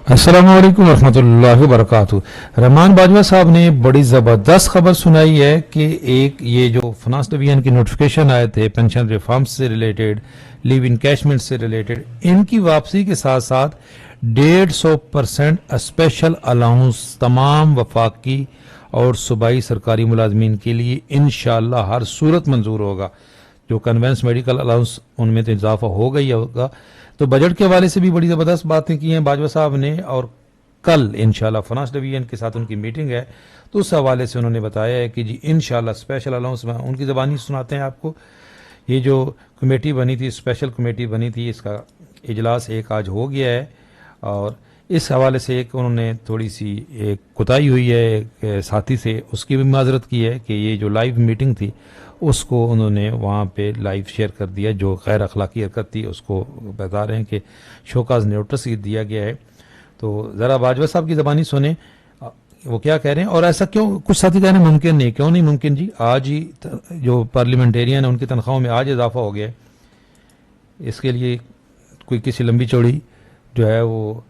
अस्सलाम वालेकुम रहमतुल्लाहि व बरकातुहू। रहमान बाजवा साहब ने बड़ी ज़बरदस्त खबर सुनाई है कि एक ये जो फाइनेंस डिवीजन की नोटिफिकेशन आए थे पेंशन रिफॉर्म्स से रिलेटेड, लिव इनकैशमेंट से रिलेटेड, इनकी वापसी के साथ साथ 150% स्पेशल अलाउंस तमाम वफाकी और सूबाई सरकारी मुलाजमीन के लिए इंशाअल्लाह हर सूरत मंजूर होगा। जो कन्वेंस मेडिकल अलाउंस उनमें तो इजाफा होगा ही होगा। तो बजट के हवाले से भी बड़ी ज़बरदस्त बातें की हैं बाजवा साहब ने, और कल इंशाल्लाह फाइनेंस डिवीजन के साथ उनकी मीटिंग है, तो उस हवाले से उन्होंने बताया है कि जी इंशाल्लाह स्पेशल अलाउंस उनकी ज़बानी सुनाते हैं आपको। ये जो कमेटी बनी थी, स्पेशल कमेटी बनी थी, इसका इजलास एक आज हो गया है, और इस हवाले से एक उन्होंने थोड़ी सी एक कुताही हुई है एक साथी से, उसकी भी माजरत की है कि ये जो लाइव मीटिंग थी उसको उन्होंने वहाँ पे लाइव शेयर कर दिया, जो गैर अखलाकी हरकत थी उसको बता रहे हैं कि शोकाज नोटिस दिया गया है। तो ज़रा बाजवा साहब की ज़बानी सुने वो क्या कह रहे हैं, और ऐसा क्यों, कुछ साथी कह रहे हैं मुमकिन नहीं, क्यों नहीं मुमकिन जी? आज ही जो पार्लियामेंटेरियन है उनकी तनख्वाहों में आज इजाफा हो गया है। इसके लिए कोई किसी लंबी चौड़ी जो है वो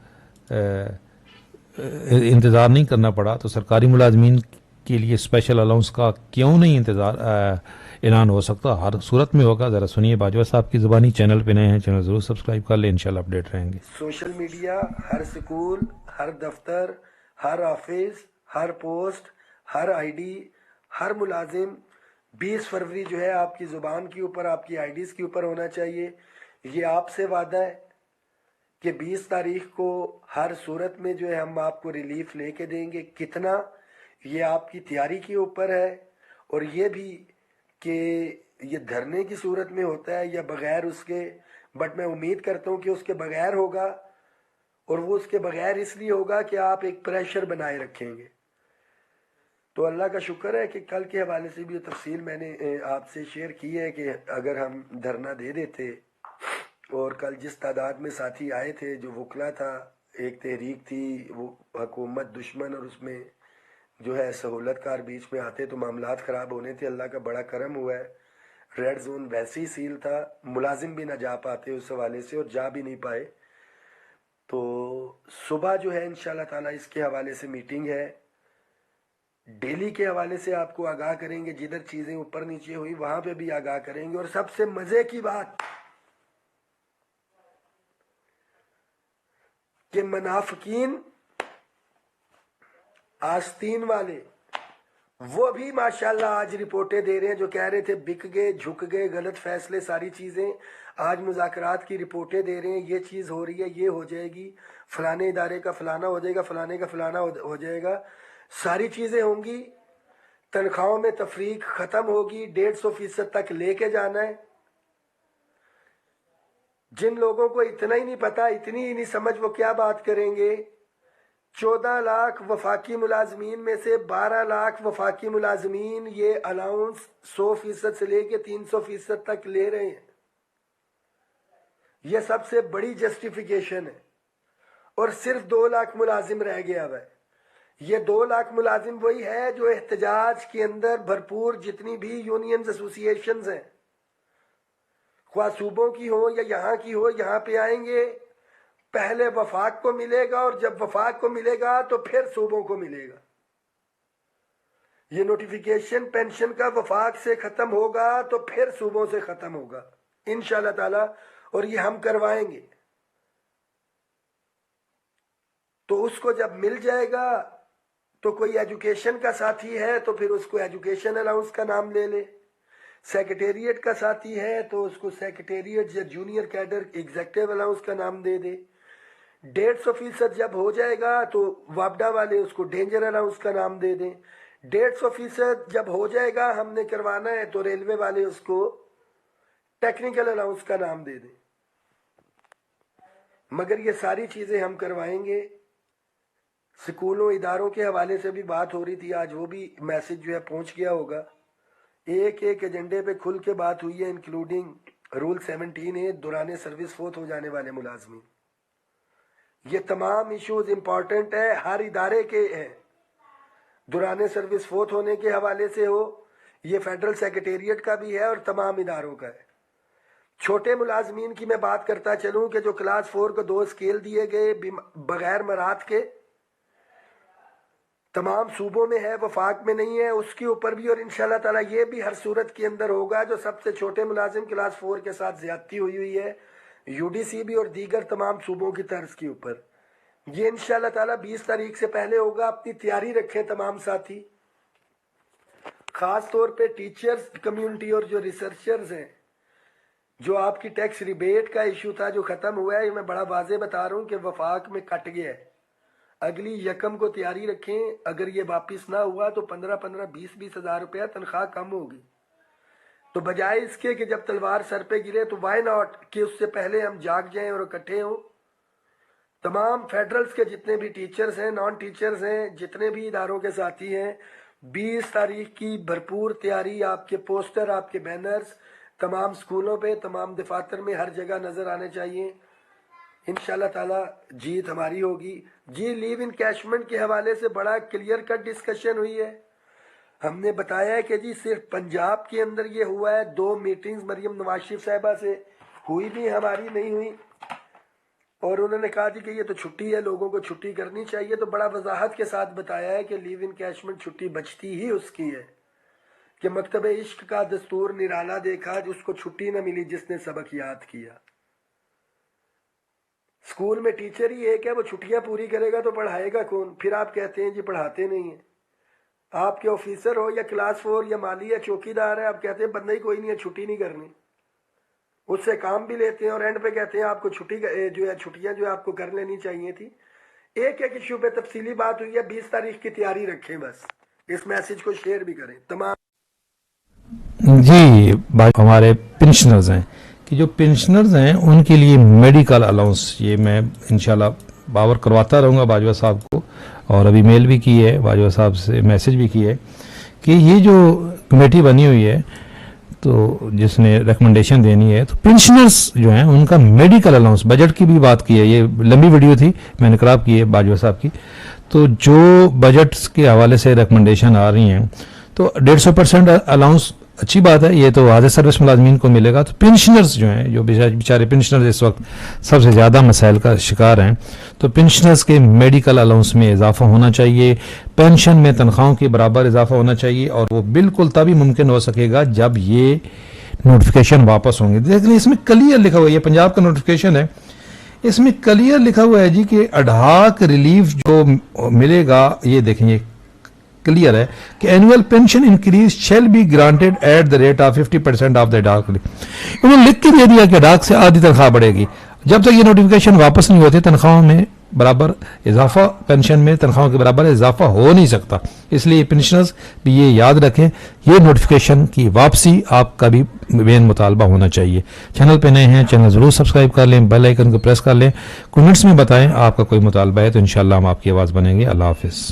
इंतज़ार नहीं करना पड़ा। तो सरकारी मुलाजमीन के लिए स्पेशल अलाउंस का क्यों नहीं इंतज़ार ऐलान हो सकता, हर सूरत में होगा। ज़रा सुनिए बाजवा साहब की ज़बानी। चैनल पे नए हैं, चैनल ज़रूर सब्सक्राइब कर लें, इंशाल्लाह अपडेट रहेंगे। सोशल मीडिया, हर स्कूल, हर दफ्तर, हर ऑफिस, हर पोस्ट, हर आईडी, हर मुलाजिम 20 फरवरी जो है आपकी ज़ुबान के ऊपर, आपकी आईडीज़ के ऊपर होना चाहिए। ये आपसे वादा है कि 20 तारीख को हर सूरत में जो है हम आपको रिलीफ लेके देंगे। कितना, ये आपकी तैयारी के ऊपर है, और ये भी कि ये धरने की सूरत में होता है या बगैर उसके, बट मैं उम्मीद करता हूँ कि उसके बगैर होगा, और वो उसके बगैर इसलिए होगा कि आप एक प्रेशर बनाए रखेंगे। तो अल्लाह का शुक्र है कि कल के हवाले से भी तफसील मैंने आपसे शेयर की है कि अगर हम धरना दे देते, और कल जिस तादाद में साथी आए थे, जो वकला था, एक तहरीक थी वो हुकूमत दुश्मन, और उसमें जो है सहूलतकार बीच में आते तो मामलात ख़राब होने थे। अल्लाह का बड़ा करम हुआ है, रेड जोन वैसे ही सील था, मुलाजिम भी ना जा पाते उस हवाले से, और जा भी नहीं पाए। तो सुबह जो है इंशाल्लाह ताला इसके हवाले से मीटिंग है, डेली के हवाले से आपको आगाह करेंगे, जिधर चीज़ें ऊपर नीचे हुई वहाँ पे भी आगाह करेंगे। और सबसे मज़े की बात कि मुनाफिकीन, आस्तीन वाले, वो भी माशाल्लाह आज रिपोर्टें दे रहे हैं, जो कह रहे थे बिक गए, झुक गए, गलत फैसले, सारी चीज़ें आज मुज़ाकरात की रिपोर्टें दे रहे हैं। ये चीज़ हो रही है, ये हो जाएगी, फलाने इदारे का फलाना हो जाएगा, फलाने का फलाना हो जाएगा, सारी चीज़ें होंगी। तनख्वाहों में तफरीक ख़त्म होगी, 150% तक लेके जाना है। जिन लोगों को इतना ही नहीं पता, इतनी ही नहीं समझ, वो क्या बात करेंगे। 14 लाख वफाकी मुलाजमीन में से 12 लाख वफाकी मुलाजमीन ये अलाउंस 100% से लेके 300% तक ले रहे हैं। यह सबसे बड़ी जस्टिफिकेशन है, और सिर्फ 2 लाख मुलाजिम रह गया हुआ है। ये 2 लाख मुलाजिम वही है जो एहतजाज के अंदर भरपूर जितनी भी यूनियंस एसोसिएशंस हैं, ख्वाह सूबों की हो या यहाँ की हो, यहाँ पे आएंगे। पहले वफाक को मिलेगा, और जब वफाक को मिलेगा तो फिर सूबों को मिलेगा। ये नोटिफिकेशन पेंशन का वफाक से खत्म होगा तो फिर सूबों से खत्म होगा इंशाल्लाह ताला, और ये हम करवाएंगे। तो उसको जब मिल जाएगा तो कोई एजुकेशन का साथी है तो फिर उसको एजुकेशन अलाउंस का नाम ले ले, सेक्रेटेरिएट का साथी है तो उसको सेक्रेटेरिएट या जूनियर कैडर एग्जेक्टिव अलाउंस का नाम दे दे। 150% जब हो जाएगा तो वापडा वाले उसको डेंजर अलाउंस का नाम दे दें। 150% जब हो जाएगा हमने करवाना है तो रेलवे वाले उसको टेक्निकल अलाउंस का नाम दे दें। मगर ये सारी चीज़ें हम करवाएंगे। स्कूलों इदारों के हवाले से भी बात हो रही थी, आज वो भी मैसेज जो है पहुंच गया होगा। एक एक एजेंडे पे खुल के बात हुई है, इंक्लूडिंग रूल 17A, दौरान सर्विस फोत हो जाने वाले मुलाजमीन। ये तमाम इश्यूज इंपॉर्टेंट है, हर इदारे के हैं। दौरान सर्विस फोत होने के हवाले से हो, ये फेडरल सेक्रेटेरिएट का भी है और तमाम इदारों का है। چھوٹے ملازمین کی میں بات کرتا چلوں کہ جو کلاس 4 کو 2 اسکیل دیے گئے بغیر مراد کے، تمام صوبوں میں ہے، وفاق میں نہیں ہے، اس کے اوپر بھی، اور انشاءاللہ تعالیٰ یہ بھی ہر صورت کے اندر ہوگا، جو سب سے چھوٹے ملازم کلاس 4 کے ساتھ زیادتی ہوئی ہے یو ڈی سی بھی اور دیگر تمام صوبوں کی طرز کے اوپر، یہ انشاءاللہ تعالیٰ 20 تاریخ سے پہلے ہوگا۔ اپنی تیاری رکھیں تمام ساتھی، خاص طور پہ ٹیچرز کمیونٹی اور جو ریسرچرز ہیں۔ جو آپ کی ٹیکس ریبیٹ کا ایشو تھا جو ختم ہوا ہے، یہ میں بڑا واضح بتا رہا ہوں کہ وفاق میں کٹ گیا ہے۔ اگلی یکم کو تیاری رکھیں، اگر یہ واپس نہ ہوا تو 15 20 ہزار روپیہ تنخواہ کم ہوگی۔ تو بجائے اس کے کہ جب تلوار سر پہ گرے تو وائی ناٹ کہ اس سے پہلے ہم جاگ جائیں اور اکٹھے ہوں۔ تمام فیڈرلز کے جتنے بھی ٹیچرز ہیں، نان ٹیچرز ہیں، جتنے بھی اداروں کے ساتھی ہیں، 20 تاریخ کی بھرپور تیاری، آپ کے پوسٹر، آپ کے بینرز تمام سکولوں پہ، تمام دفاتر میں، ہر جگہ نظر آنے چاہیے۔ انشاءاللہ تعالی جیت ہماری ہوگی۔ جی لیو انکیشمنٹ کے حوالے سے بڑا کلیئر کٹ ڈسکشن ہوئی ہے۔ ہم نے بتایا ہے کہ جی صرف پنجاب کے اندر یہ ہوا ہے، 2 میٹنگز مریم نواز شریف صاحبہ سے ہوئی بھی، ہماری نہیں ہوئی، اور انہوں نے کہا جی کہ یہ تو چھٹی ہے، لوگوں کو چھٹی کرنی چاہیے، تو بڑا وضاحت کے ساتھ بتایا ہے کہ لیو انکیشمنٹ چھٹی بچتی ہی اس کی ہے، کہ مکتب عشق کا دستور نرالا دیکھا، جس کو چھٹی نہ ملی جس نے سبق یاد کیا۔ اسکول میں ٹیچر ہی ایک ہے، وہ چھٹیاں پوری کرے گا تو پڑھائے گا کون؟ پھر آپ کہتے ہیں جی پڑھاتے نہیں ہیں۔ آپ کے آفیسر ہو یا کلاس 4 یا مالی یا چوکیدار ہے، آپ کہتے ہیں بندہ ہی کوئی نہیں ہے، چھٹی نہیں کرنی، اس سے کام بھی لیتے ہیں، اور اینڈ پہ کہتے ہیں آپ کو چھٹی جو ہے چھٹیاں جو ہے آپ کو کر لینی چاہیے تھی۔ ایک ایشو پہ تفصیلی بات ہوئی ہے، 20 تاریخ کی تیاری رکھیں، بس اس میسج کو شیئر بھی کریں تمام۔ جی ہمارے پنشنرز ہیں کہ جو پنشنرز ہیں ان کے لیے میڈیکل الاؤنس، یہ میں انشاءاللہ باور کرواتا رہوں گا باجوہ صاحب کو، اور ابھی میل بھی کی ہے باجوہ صاحب سے، میسج بھی کی ہے کہ یہ جو کمیٹی بنی ہوئی ہے تو جس نے ریکمنڈیشن دینی ہے، تو پنشنرز جو ہیں ان کا میڈیکل الاؤنس، بجٹ کی بھی بات کی ہے، یہ لمبی ویڈیو تھی میں نے خراب کی ہے باجوہ صاحب کی، تو جو بجٹس کے حوالے سے ریکمنڈیشن آ رہی ہیں تو 150% الاؤنس اچھی بات ہے، یہ تو واضح سروس ملازمین کو ملے گا۔ تو پنشنرز جو ہیں، جو بیچارے پنشنرز اس وقت سب سے زیادہ مسائل کا شکار ہیں، تو پنشنرز کے میڈیکل الاؤنس میں اضافہ ہونا چاہیے، پینشن میں تنخواہوں کے برابر اضافہ ہونا چاہیے، اور وہ بالکل تبھی ممکن ہو سکے گا جب یہ نوٹیفیکیشن واپس ہوں گے۔ دیکھ لیں اس میں کلیئر لکھا ہوا ہے، یہ پنجاب کا نوٹیفیکیشن ہے، اس میں کلیئر لکھا ہوا ہے جی کہ اڈہاک ریلیف جو ملے گا، یہ دیکھیں یہ کلیئر ہے کہ annual pension increase shall be granted at the rate of 50% of the ڈاک۔ انہوں نے لکھ کے دے دیا کہ ڈاک سے آدھی تنخواہ بڑھے گی، جب تک یہ نوٹیفیکیشن واپس نہیں ہوتے تنخواہوں میں برابر اضافہ، پینشن میں تنخواہوں کے برابر اضافہ ہو نہیں سکتا۔ اس لیے پنشنرز بھی یہ یاد رکھیں، یہ نوٹیفیکیشن کی واپسی آپ کا بھی بین مطالبہ ہونا چاہیے۔ چینل پہ نئے ہیں، چینل ضرور سبسکرائب کر لیں، بیل آئیکن کو پریس کر لیں، کمنٹس میں بتائیں آپ کا کوئی مطالبہ ہے تو انشاءاللہ ہم آپ کی آواز بنیں گے۔ اللہ حافظ۔